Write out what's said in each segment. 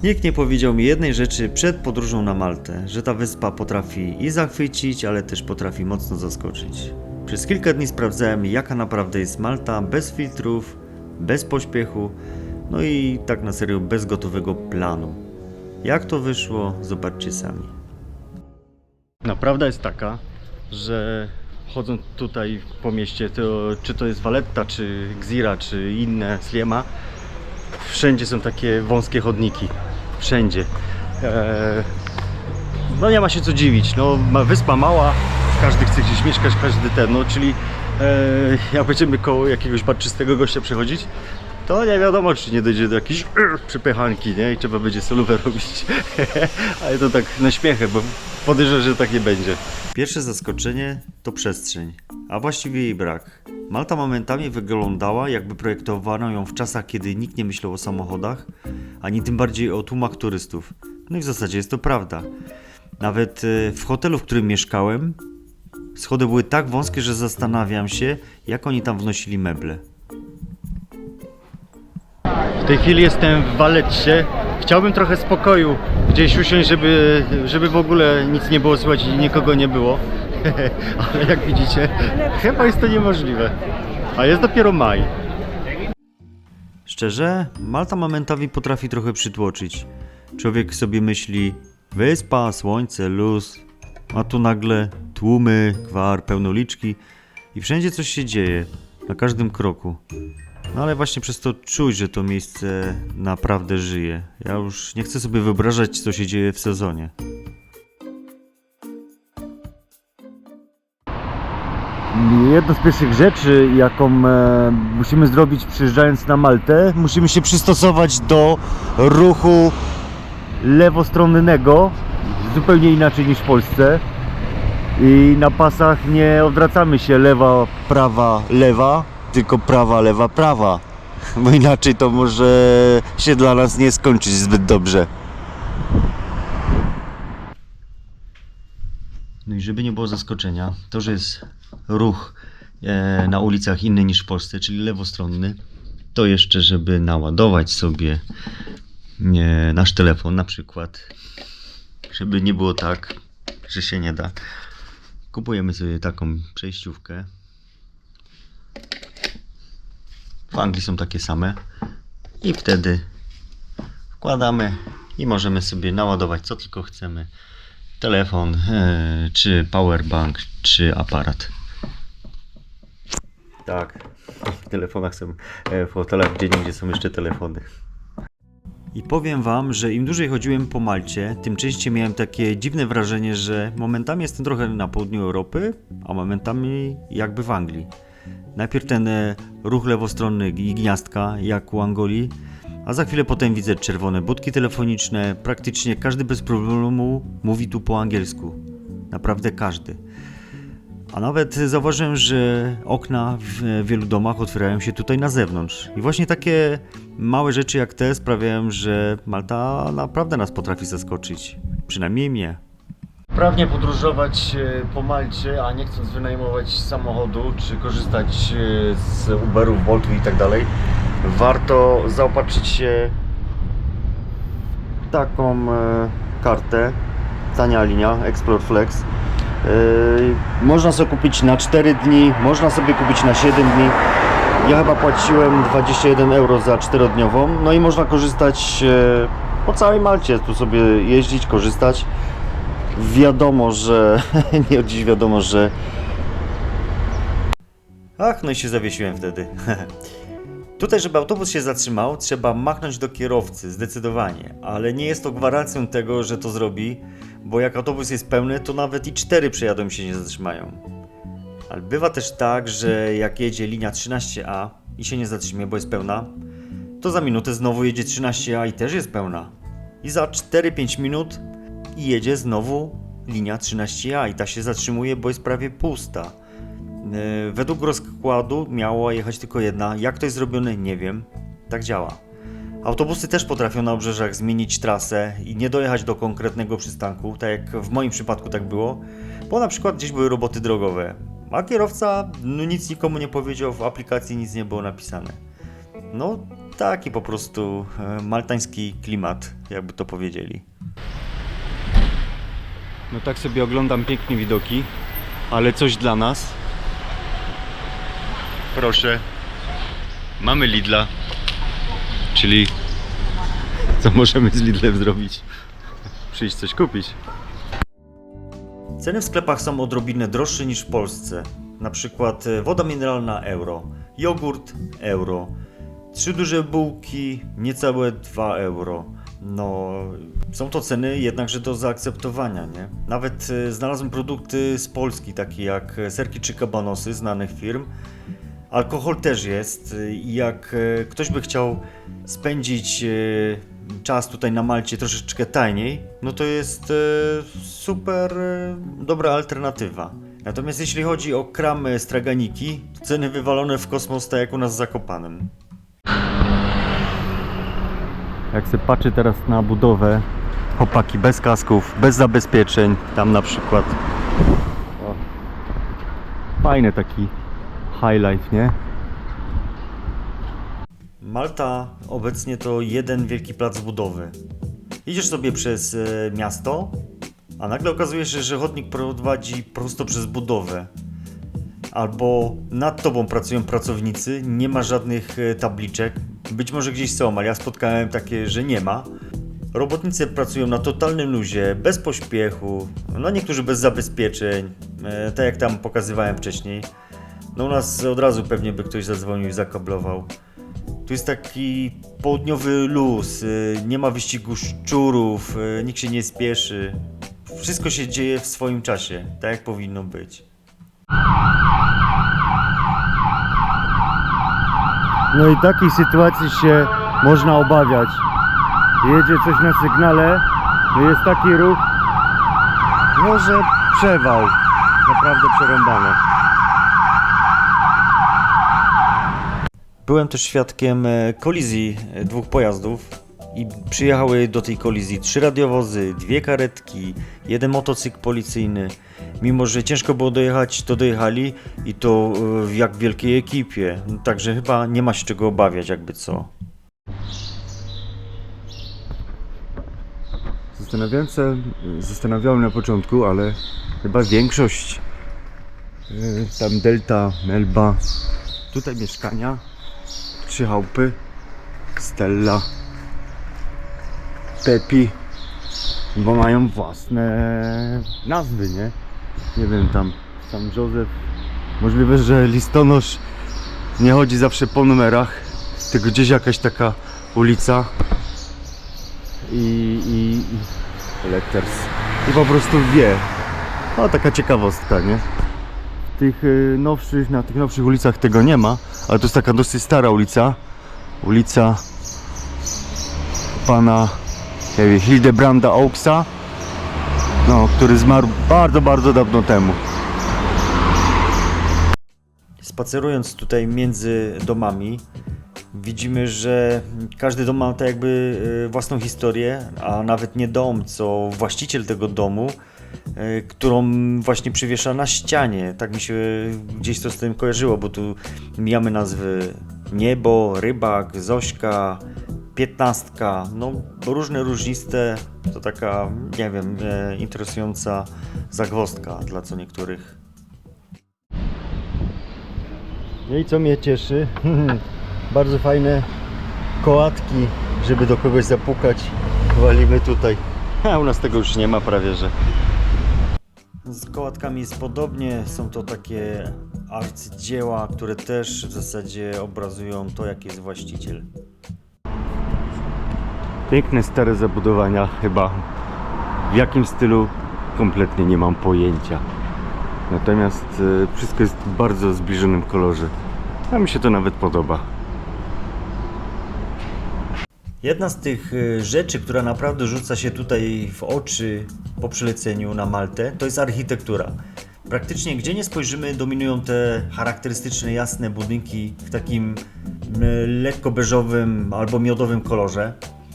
Nikt nie powiedział mi jednej rzeczy przed podróżą na Maltę, że ta wyspa potrafi i zachwycić, ale też potrafi mocno zaskoczyć. Przez kilka dni sprawdzałem, jaka naprawdę jest Malta, bez filtrów, bez pośpiechu, no i tak na serio bez gotowego planu. Jak to wyszło, zobaczcie sami. Prawda jest taka, że chodząc tutaj po mieście, to czy to jest Valletta, czy Gzira, czy inne Sliema, wszędzie są takie wąskie chodniki. Wszędzie. No nie ma się co dziwić. No, wyspa mała, każdy chce gdzieś mieszkać, każdy ten. No, czyli jak będziemy koło jakiegoś barczystego gościa przechodzić, to nie wiadomo, czy nie dojdzie do jakiejś przypychanki, nie? I trzeba będzie solówę robić. Ale to tak na śmiechę, bo podejrzewam, że tak nie będzie. Pierwsze zaskoczenie to przestrzeń, a właściwie jej brak. Malta momentami wyglądała, jakby projektowano ją w czasach, kiedy nikt nie myślał o samochodach, ani tym bardziej o tłumach turystów. No i w zasadzie jest to prawda. Nawet w hotelu, w którym mieszkałem, schody były tak wąskie, że zastanawiam się, jak oni tam wnosili meble. W tej chwili jestem w Valletcie. Chciałbym trochę spokoju gdzieś usiąść, żeby w ogóle nic nie było słychać i nikogo nie było. Ale jak widzicie, chyba jest to niemożliwe. A jest dopiero maj. Szczerze, Malta momentami potrafi trochę przytłoczyć. Człowiek sobie myśli, wyspa, słońce, luz, a tu nagle tłumy, gwar, pełno liczki i wszędzie coś się dzieje, na każdym kroku. No ale właśnie przez to czuć, że to miejsce naprawdę żyje. Ja już nie chcę sobie wyobrażać, co się dzieje w sezonie. Jedna z pierwszych rzeczy, jaką musimy zrobić przyjeżdżając na Maltę, musimy się przystosować do ruchu lewostronnego, zupełnie inaczej niż w Polsce. I na pasach nie odwracamy się lewa, prawa, lewa, tylko prawa, lewa, prawa. Bo inaczej to może się dla nas nie skończyć zbyt dobrze. No i żeby nie było zaskoczenia, to, że jest ruch na ulicach inny niż w Polsce, czyli lewostronny, to jeszcze, żeby naładować sobie nasz telefon na przykład, żeby nie było tak, że się nie da. Kupujemy sobie taką przejściówkę. W Anglii są takie same i wtedy wkładamy i możemy sobie naładować co tylko chcemy. Telefon, czy powerbank, czy aparat. Tak, w telefonach są, w hotelach gdzie są jeszcze telefony. I powiem wam, że im dłużej chodziłem po Malcie, tym częściej miałem takie dziwne wrażenie, że momentami jestem trochę na południu Europy, a momentami jakby w Anglii. Najpierw ten ruch lewostronny i gniazdka, jak u Angolii, a za chwilę potem widzę czerwone budki telefoniczne. Praktycznie każdy bez problemu mówi tu po angielsku. Naprawdę każdy. A nawet zauważyłem, że okna w wielu domach otwierają się tutaj na zewnątrz. I właśnie takie małe rzeczy jak te sprawiają, że Malta naprawdę nas potrafi zaskoczyć. Przynajmniej mnie. Prawnie podróżować po Malcie, a nie chcąc wynajmować samochodu, czy korzystać z Uberów, Boltów i tak dalej, warto zaopatrzyć się w taką kartę, tania linia, Explore Flex. Można sobie kupić na 4 dni, można sobie kupić na 7 dni. Ja chyba płaciłem 21 euro za 4-dniową, no i można korzystać po całej Malcie, tu sobie jeździć, korzystać. Wiadomo, że nie od dziś wiadomo, że... Ach, no i się zawiesiłem wtedy. Tutaj, żeby autobus się zatrzymał, trzeba machnąć do kierowcy, zdecydowanie. Ale nie jest to gwarancją tego, że to zrobi, bo jak autobus jest pełny, to nawet i 4 przejadą się nie zatrzymają. Ale bywa też tak, że jak jedzie linia 13A i się nie zatrzymie, bo jest pełna, to za minutę znowu jedzie 13A i też jest pełna. I za 4-5 minut i jedzie znowu linia 13A i ta się zatrzymuje, bo jest prawie pusta. Według rozkładu miała jechać tylko jedna. Jak to jest zrobione, nie wiem. Tak działa. Autobusy też potrafią na obrzeżach zmienić trasę i nie dojechać do konkretnego przystanku, tak jak w moim przypadku tak było, bo na przykład gdzieś były roboty drogowe, a kierowca nic nikomu nie powiedział, w aplikacji nic nie było napisane. No, taki po prostu maltański klimat, jakby to powiedzieli. No tak sobie oglądam piękne widoki, ale coś dla nas. Proszę, mamy Lidla, czyli co możemy z Lidlem zrobić? Przyjść coś kupić. Ceny w sklepach są odrobinę droższe niż w Polsce. Na przykład woda mineralna euro, jogurt euro, 3 duże bułki niecałe 2 euro. No, są to ceny jednakże do zaakceptowania, nie? Nawet znalazłem produkty z Polski, takie jak serki czy kabanosy znanych firm. Alkohol też jest i jak ktoś by chciał spędzić czas tutaj na Malcie troszeczkę taniej, no to jest super dobra alternatywa. Natomiast jeśli chodzi o kramy, straganiki, to ceny wywalone w kosmos, tak jak u nas w Zakopanem. Jak się patrzy teraz na budowę, chłopaki bez kasków, bez zabezpieczeń, tam na przykład fajny taki highlight, nie? Malta obecnie to jeden wielki plac budowy. Idziesz sobie przez miasto, a nagle okazuje się, że chodnik prowadzi prosto przez budowę. Albo nad tobą pracują pracownicy, nie ma żadnych tabliczek. Być może gdzieś są, ale ja spotkałem takie, że nie ma. Robotnicy pracują na totalnym luzie, bez pośpiechu, no niektórzy bez zabezpieczeń, tak jak tam pokazywałem wcześniej. No u nas od razu pewnie by ktoś zadzwonił i zakablował. Tu jest taki południowy luz, nie ma wyścigu szczurów, nikt się nie spieszy. Wszystko się dzieje w swoim czasie, tak jak powinno być. No i takiej sytuacji się można obawiać. Jedzie coś na sygnale, no jest taki ruch, no że przewał, naprawdę przerąbane. Byłem też świadkiem kolizji dwóch pojazdów i przyjechały do tej kolizji 3 radiowozy, 2 karetki, 1 motocykl policyjny. Mimo że ciężko było dojechać, to dojechali i to jak w wielkiej ekipie. Także chyba nie ma się czego obawiać, jakby co. Zastanawiałem na początku, ale chyba większość tam Delta, Melba, tutaj mieszkania, 3 chałupy, Stella, Pepi, bo mają własne nazwy, nie? Nie wiem, tam San Józef. Możliwe, że listonosz nie chodzi zawsze po numerach, tylko gdzieś jakaś taka ulica i letters i po prostu wie. No taka ciekawostka, nie? Na tych nowszych ulicach tego nie ma, ale to jest taka dosyć stara ulica. Ulica pana Hildebranda Oakesa, no, który zmarł bardzo, bardzo dawno temu. Spacerując tutaj między domami, widzimy, że każdy dom ma tak jakby własną historię, a nawet nie dom, co właściciel tego domu, którą właśnie przywiesza na ścianie. Tak mi się gdzieś to z tym kojarzyło, bo tu mijamy nazwy Niebo, Rybak, Zośka, 15, no różne różniste, to taka, nie wiem, interesująca zagwozdka dla co niektórych. No i co mnie cieszy? Bardzo fajne kołatki, żeby do kogoś zapukać. Walimy tutaj. A u nas tego już nie ma prawie, że. Z kołatkami jest podobnie, są to takie arcydzieła, które też w zasadzie obrazują to, jaki jest właściciel. Piękne stare zabudowania, chyba w jakim stylu kompletnie nie mam pojęcia. Natomiast wszystko jest w bardzo zbliżonym kolorze. A mi się to nawet podoba. Jedna z tych rzeczy, która naprawdę rzuca się tutaj w oczy po przyleceniu na Maltę, to jest architektura. Praktycznie gdzie nie spojrzymy, dominują te charakterystyczne, jasne budynki w takim lekko beżowym albo miodowym kolorze.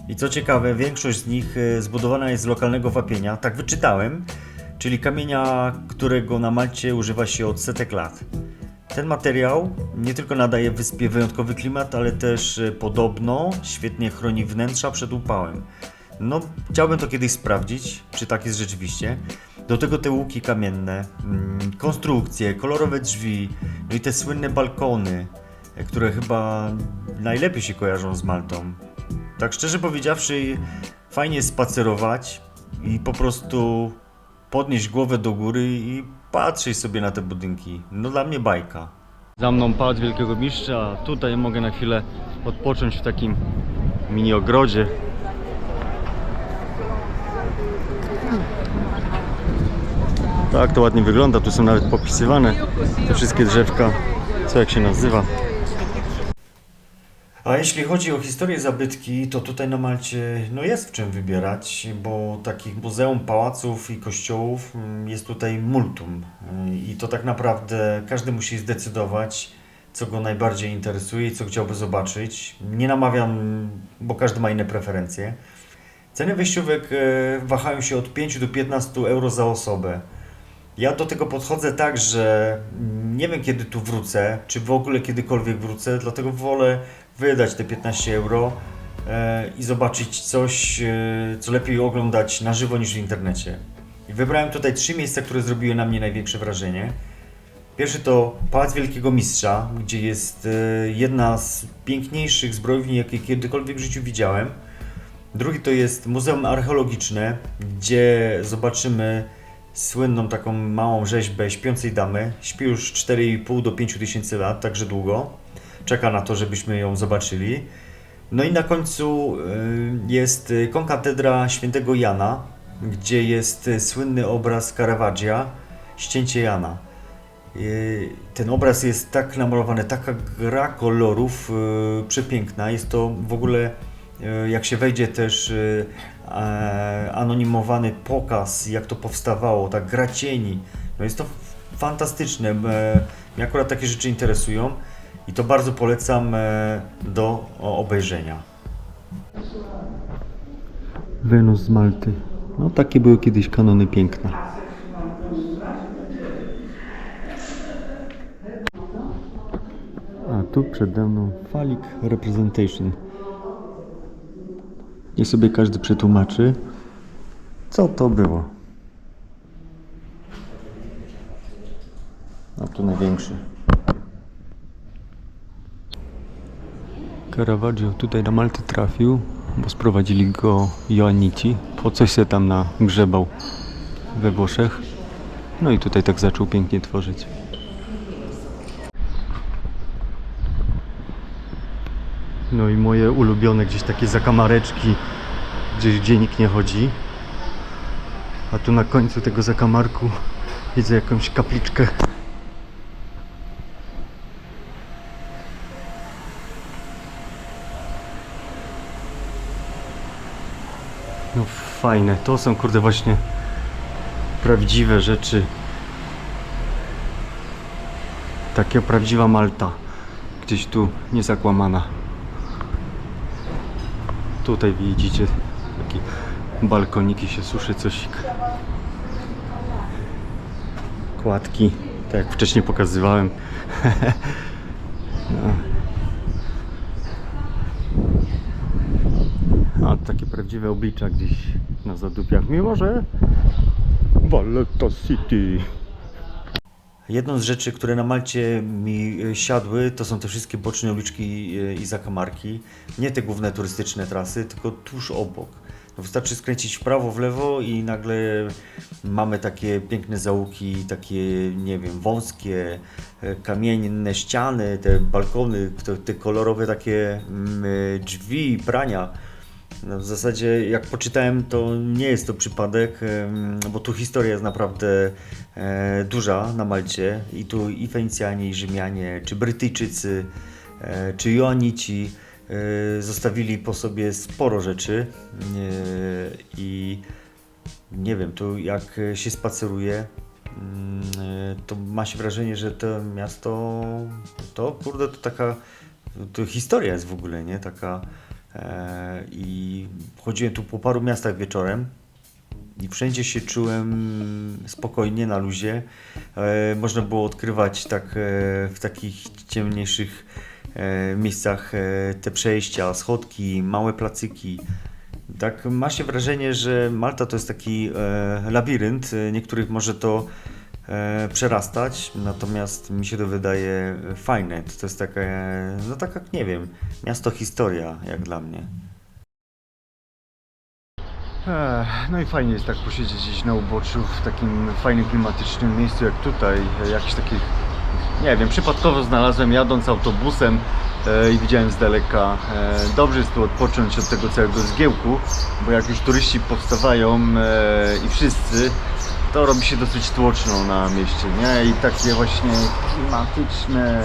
I co ciekawe, większość z nich zbudowana jest z lokalnego wapienia, tak wyczytałem, czyli kamienia, którego na Malcie używa się od setek lat. Ten materiał nie tylko nadaje wyspie wyjątkowy klimat, ale też podobno świetnie chroni wnętrza przed upałem. No, chciałbym to kiedyś sprawdzić, czy tak jest rzeczywiście. Do tego te łuki kamienne, konstrukcje, kolorowe drzwi, no i te słynne balkony, które chyba najlepiej się kojarzą z Maltą. Tak szczerze powiedziawszy, fajnie jest spacerować i po prostu podnieść głowę do góry i patrzeć sobie na te budynki. No dla mnie bajka. Za mną Pałac Wielkiego Mistrza, a tutaj mogę na chwilę odpocząć w takim mini ogrodzie. Tak to ładnie wygląda, tu są nawet popisywane te wszystkie drzewka, co jak się nazywa. A jeśli chodzi o historię zabytki, to tutaj na Malcie no jest w czym wybierać, bo takich muzeum, pałaców i kościołów jest tutaj multum. I to tak naprawdę każdy musi zdecydować, co go najbardziej interesuje i co chciałby zobaczyć. Nie namawiam, bo każdy ma inne preferencje. Ceny wejściówek wahają się od 5 do 15 euro za osobę. Ja do tego podchodzę tak, że nie wiem kiedy tu wrócę, czy w ogóle kiedykolwiek wrócę, dlatego wolę wydać te 15 euro i zobaczyć coś, co lepiej oglądać na żywo niż w internecie. I wybrałem tutaj 3 miejsca, które zrobiły na mnie największe wrażenie. Pierwszy to Pałac Wielkiego Mistrza, gdzie jest jedna z piękniejszych zbrojowni, jakie kiedykolwiek w życiu widziałem. Drugi to jest Muzeum Archeologiczne, gdzie zobaczymy słynną taką małą rzeźbę śpiącej damy. Śpi już 4,5 do 5 tysięcy lat, także długo. Czeka na to, żebyśmy ją zobaczyli. No i na końcu jest konkatedra świętego Jana, gdzie jest słynny obraz Caravaggia, Ścięcie Jana. Ten obraz jest tak namalowany, taka gra kolorów przepiękna. Jest to w ogóle, jak się wejdzie też anonimowany pokaz, jak to powstawało, ta gra cieni. No jest to fantastyczne. Mnie akurat takie rzeczy interesują i to bardzo polecam do obejrzenia. Wenus z Malty. No takie były kiedyś kanony piękna. A tu przede mną Phallic Representation. Niech sobie każdy przetłumaczy, co to było. A tu największy. Caravaggio tutaj na Maltę trafił, bo sprowadzili go Joannici. Po coś się tam nagrzebał we Włoszech. No i tutaj tak zaczął pięknie tworzyć. No i moje ulubione gdzieś takie zakamareczki, gdzie nikt nie chodzi. A tu na końcu tego zakamarku widzę jakąś kapliczkę. No fajne, to są kurde właśnie prawdziwe rzeczy. Taka prawdziwa Malta. Gdzieś tu niezakłamana. Tutaj widzicie takie balkoniki, się suszy coś. Kładki, tak jak wcześniej pokazywałem. No. A takie prawdziwe oblicza gdzieś na zadupiach, mimo że Valletta City. Jedną z rzeczy, które na Malcie mi siadły, to są te wszystkie boczne uliczki i zakamarki. Nie te główne turystyczne trasy, tylko tuż obok. No wystarczy skręcić w prawo, w lewo i nagle mamy takie piękne zaułki, takie, nie wiem, wąskie, kamienne ściany, te balkony, te kolorowe takie drzwi, prania. No w zasadzie jak poczytałem, to nie jest to przypadek, bo tu historia jest naprawdę duża na Malcie i tu i Fenicjanie, i Rzymianie, czy Brytyjczycy, czy Joannici zostawili po sobie sporo rzeczy i nie wiem, tu jak się spaceruje, to ma się wrażenie, że to miasto, to kurde, to taka, to historia jest w ogóle, nie? Taka. I chodziłem tu po paru miastach wieczorem i wszędzie się czułem spokojnie, na luzie. Można było odkrywać tak w takich ciemniejszych miejscach te przejścia, schodki, małe placyki. Tak ma się wrażenie, że Malta to jest taki labirynt. Niektórych może to przerastać, natomiast mi się to wydaje fajne. To jest takie, no tak jak nie wiem, miasto historia jak dla mnie. No i fajnie jest tak posiedzieć gdzieś na uboczu w takim fajnym, klimatycznym miejscu jak tutaj. Jakiś taki, nie wiem, przypadkowo znalazłem jadąc autobusem i widziałem z daleka. Dobrze jest tu odpocząć od tego całego zgiełku, bo jak już turyści powstawają i wszyscy, to robi się dosyć tłoczno na mieście, nie? I takie właśnie klimatyczne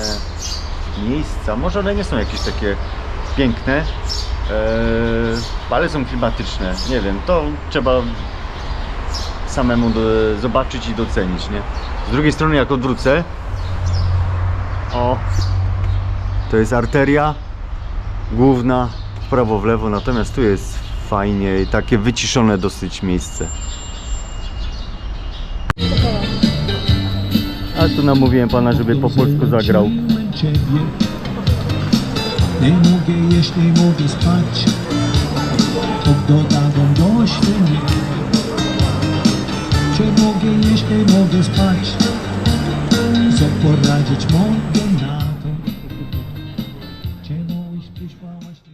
miejsca, może one nie są jakieś takie piękne, ale są klimatyczne, nie wiem, to trzeba samemu zobaczyć i docenić, nie? Z drugiej strony jak odwrócę, o, to jest arteria główna w prawo, w lewo, natomiast tu jest fajnie i takie wyciszone dosyć miejsce. A tu namówiłem pana, żeby po polsku zagrał. Nie mogę jeść, nie mogę spać. Dodam do świni. Czy mogę jeść, nie mogę spać. Co poradzić mogę na to? Czemu już przyszła właśnie?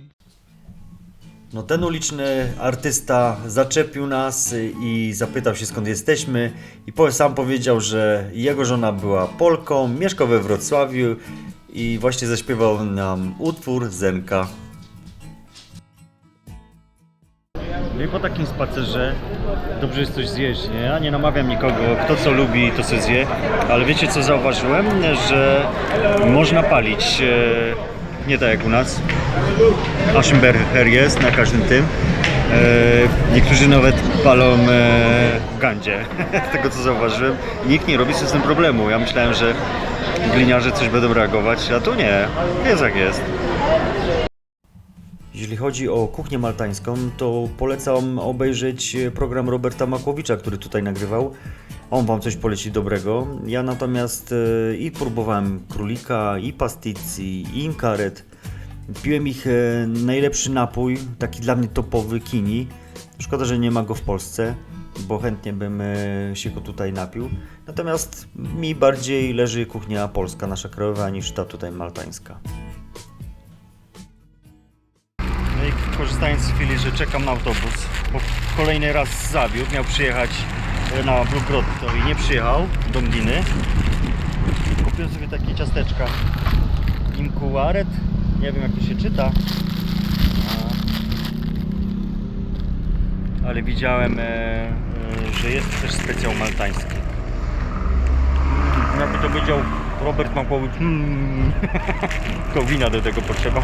No ten uliczny artysta zaczepił nas i zapytał się skąd jesteśmy i sam powiedział, że jego żona była Polką, mieszkał we Wrocławiu i właśnie zaśpiewał nam utwór Zenka. No i po takim spacerze dobrze jest coś zjeść, nie? Ja nie namawiam nikogo, kto co lubi, to co zje, ale wiecie co zauważyłem? Że można palić, nie tak jak u nas. Aschenbecher jest na każdym tym. Niektórzy nawet palą w gandzie, z tego co zauważyłem. Nikt nie robi sobie z tym problemu. Ja myślałem, że gliniarze coś będą reagować, a tu nie. Jest jak jest. Jeśli chodzi o kuchnię maltańską, to polecam obejrzeć program Roberta Makłowicza, który tutaj nagrywał. On wam coś poleci dobrego. Ja natomiast i próbowałem królika, i pasticji, i inkaret. Piłem ich najlepszy napój, taki dla mnie topowy, kini. Szkoda, że nie ma go w Polsce, bo chętnie bym się go tutaj napił. Natomiast mi bardziej leży kuchnia polska, nasza krajowa, niż ta tutaj maltańska. No i korzystając z chwili, że czekam na autobus, bo kolejny raz zawiódł, miał przyjechać na Blue Grotto i nie przyjechał do Mliny. Kupiłem sobie takie ciasteczka Imkuaret, nie wiem jak to się czyta, ale widziałem, że jest też specjał maltański. Jakby to powiedział Robert Makłowicz, tylko wina do tego potrzeba.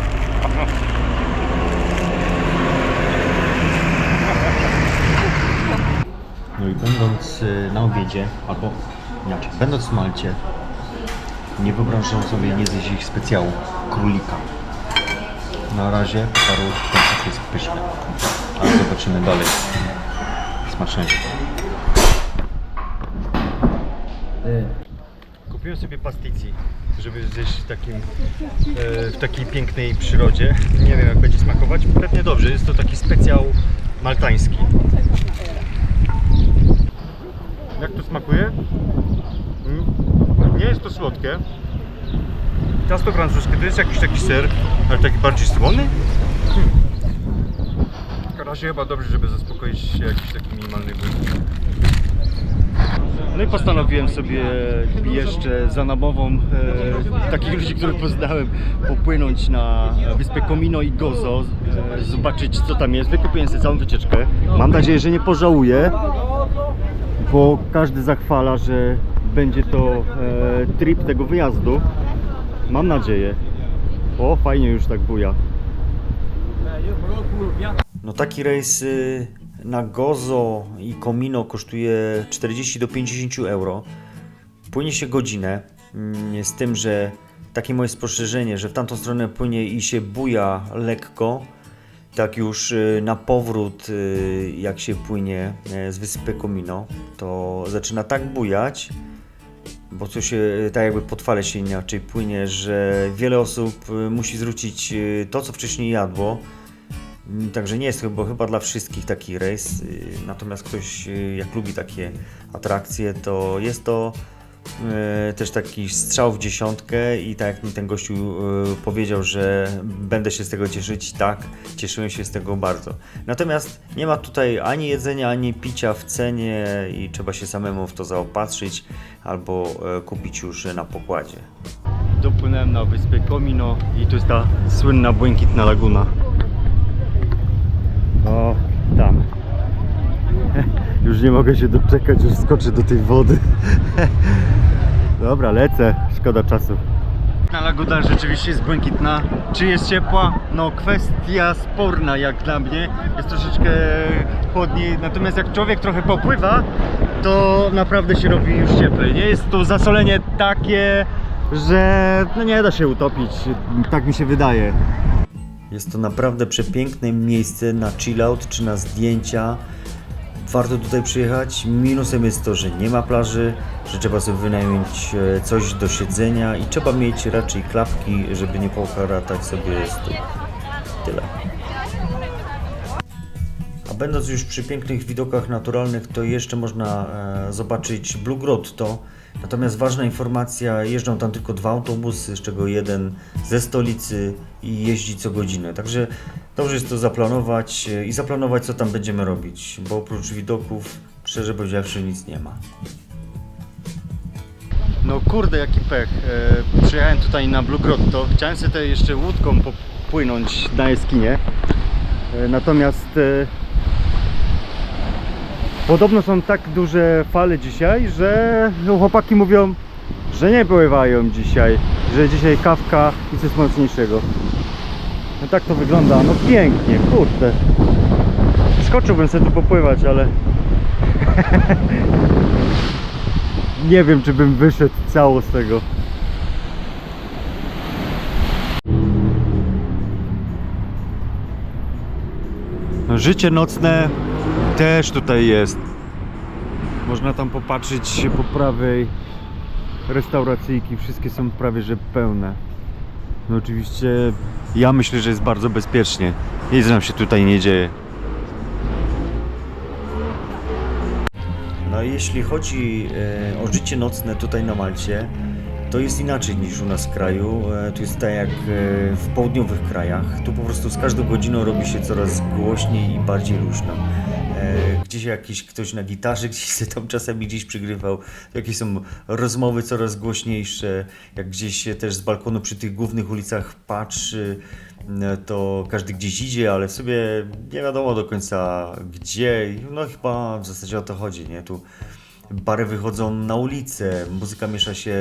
No i będąc na obiedzie, albo inaczej, będąc w Malcie, nie wyobrażam sobie nie zjeść ich specjału królika. Na razie paru jest pyszne, ale zobaczymy dalej. Smacznego. Kupiłem sobie pasticji, żeby zjeść w takiej pięknej przyrodzie. Nie wiem jak będzie smakować, pewnie dobrze, jest to taki specjał maltański. Jak to smakuje? Nie jest to słodkie. Ciasto francuskie to jest jakiś taki ser, ale taki bardziej słony. W razie chyba dobrze, żeby zaspokoić się jakiś taki minimalny głód. No i postanowiłem sobie jeszcze za namową takich ludzi, których poznałem, popłynąć na wyspę Comino i Gozo, zobaczyć co tam jest. Wykupiłem sobie całą wycieczkę. Mam nadzieję, że nie pożałuję, bo każdy zachwala, że będzie to trip tego wyjazdu. Mam nadzieję. O, fajnie już tak buja. No taki rejs na Gozo i Comino kosztuje 40 do 50 euro. Płynie się godzinę, z tym, że takie moje spostrzeżenie, że w tamtą stronę płynie i się buja lekko. Tak już na powrót, jak się płynie z wyspy Comino, to zaczyna tak bujać, bo to się tak jakby po fale się inaczej płynie, że wiele osób musi zwrócić to, co wcześniej jadło. Także nie jest chyba dla wszystkich taki rejs, natomiast ktoś jak lubi takie atrakcje, to jest to też taki strzał w dziesiątkę i tak jak mi ten gościu powiedział, że będę się z tego cieszyć, tak, cieszyłem się z tego bardzo. Natomiast nie ma tutaj ani jedzenia, ani picia w cenie i trzeba się samemu w to zaopatrzyć albo kupić już na pokładzie. Dopłynąłem na wyspę Comino i tu jest ta słynna błękitna laguna. O, tam. Już nie mogę się doczekać, już skoczę do tej wody. Dobra, lecę, szkoda czasu. Laguna rzeczywiście jest błękitna. Czy jest ciepła? No kwestia sporna jak dla mnie. Jest troszeczkę chłodniej, natomiast jak człowiek trochę popływa, to naprawdę się robi już cieplej. Nie jest to zasolenie takie, że no nie da się utopić, tak mi się wydaje. Jest to naprawdę przepiękne miejsce na chillout czy na zdjęcia. Warto tutaj przyjechać. Minusem jest to, że nie ma plaży, że trzeba sobie wynająć coś do siedzenia i trzeba mieć raczej klapki, żeby nie poharatać sobie stóp. Tyle. A będąc już przy pięknych widokach naturalnych, to jeszcze można zobaczyć Blue Grotto. Natomiast ważna informacja, jeżdżą tam tylko 2 autobusy, z czego jeden ze stolicy i jeździ co godzinę. Także dobrze jest to zaplanować i zaplanować, co tam będziemy robić, bo oprócz widoków, szczerze powiedziawszy, nic nie ma. No kurde, jaki pech. Przyjechałem tutaj na Blue Grotto. Chciałem sobie tutaj jeszcze łódką popłynąć na jaskinie. Natomiast podobno są tak duże fale dzisiaj, że chłopaki mówią, że nie pływają dzisiaj. Że dzisiaj kawka i coś mocniejszego. No tak to wygląda. No pięknie, kurde. Skoczyłbym sobie tu popływać, ale nie wiem, czy bym wyszedł cało z tego. Życie nocne też tutaj jest. Można tam popatrzeć po prawej. Restauracyjki, wszystkie są prawie że pełne. No oczywiście ja myślę, że jest bardzo bezpiecznie. Nic nam się tutaj nie dzieje. No i jeśli chodzi o życie nocne tutaj na Malcie, to jest inaczej niż u nas w kraju. Tu jest tak jak w południowych krajach. Tu po prostu z każdą godziną robi się coraz głośniej i bardziej luźno. Gdzieś jakiś ktoś na gitarze, gdzieś się tam czasami gdzieś przygrywał. Jakieś są rozmowy coraz głośniejsze. Jak gdzieś się też z balkonu przy tych głównych ulicach patrzy, to każdy gdzieś idzie, ale w sobie nie wiadomo do końca gdzie. No chyba w zasadzie o to chodzi, nie? Tu bary wychodzą na ulicę, muzyka miesza się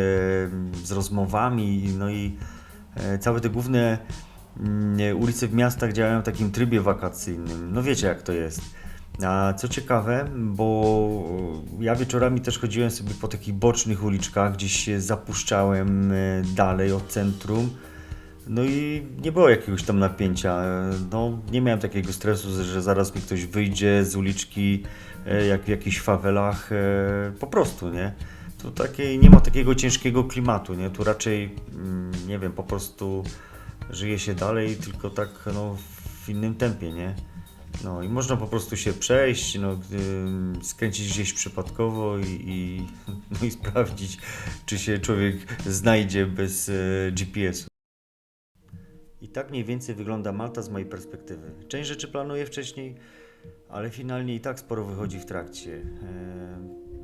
z rozmowami, no i całe te główne ulice w miastach działają w takim trybie wakacyjnym. No wiecie jak to jest. A co ciekawe, bo ja wieczorami też chodziłem sobie po takich bocznych uliczkach, gdzieś się zapuszczałem dalej od centrum. No i nie było jakiegoś tam napięcia, no nie miałem takiego stresu, że zaraz mi ktoś wyjdzie z uliczki jak w jakichś fawelach, po prostu, nie? Tu nie ma takiego ciężkiego klimatu, nie? Tu raczej, nie wiem, po prostu żyje się dalej, tylko tak no, w innym tempie, nie? No i można po prostu się przejść, no, skręcić gdzieś przypadkowo no i sprawdzić, czy się człowiek znajdzie bez GPS-u. I tak mniej więcej wygląda Malta z mojej perspektywy. Część rzeczy planuję wcześniej, ale finalnie i tak sporo wychodzi w trakcie.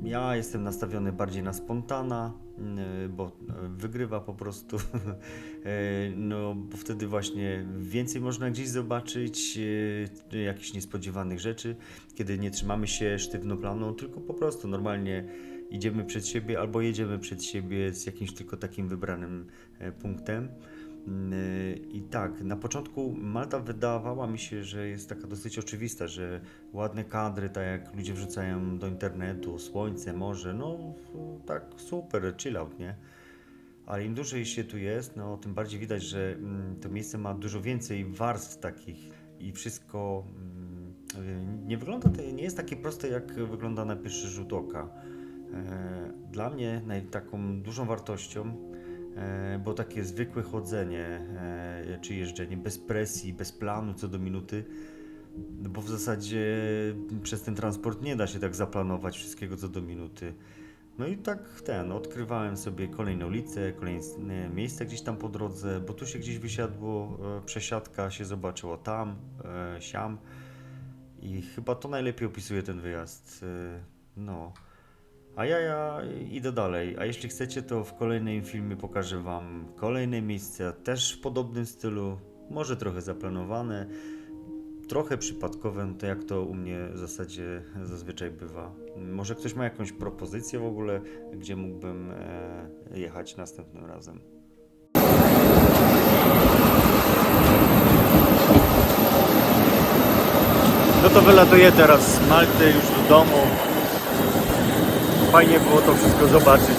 Ja jestem nastawiony bardziej na spontana, bo wygrywa po prostu. No, bo wtedy właśnie więcej można gdzieś zobaczyć, jakichś niespodziewanych rzeczy, kiedy nie trzymamy się sztywno planu, tylko po prostu normalnie idziemy przed siebie albo jedziemy przed siebie z jakimś tylko takim wybranym punktem. I tak, na początku Malta wydawała mi się, że jest taka dosyć oczywista, że ładne kadry, tak jak ludzie wrzucają do internetu, słońce, morze, no tak super, chill out, nie? Ale im dłużej się tu jest, no tym bardziej widać, że to miejsce ma dużo więcej warstw takich i wszystko nie wygląda, nie jest takie proste, jak wygląda na pierwszy rzut oka. Dla mnie taką dużą wartością było takie zwykłe chodzenie czy jeżdżenie bez presji, bez planu co do minuty, bo w zasadzie przez ten transport nie da się tak zaplanować wszystkiego co do minuty. No i tak odkrywałem sobie kolejne ulice, kolejne miejsca gdzieś tam po drodze, bo tu się gdzieś wysiadło, przesiadka się zobaczyło tam, siam i chyba to najlepiej opisuje ten wyjazd. No. A ja idę dalej, a jeśli chcecie, to w kolejnym filmie pokażę wam kolejne miejsca, też w podobnym stylu, może trochę zaplanowane, trochę przypadkowe, to jak to u mnie w zasadzie zazwyczaj bywa. Może ktoś ma jakąś propozycję w ogóle, gdzie mógłbym jechać następnym razem. No to wylatuję teraz z Malty już do domu. Fajnie było to wszystko zobaczyć.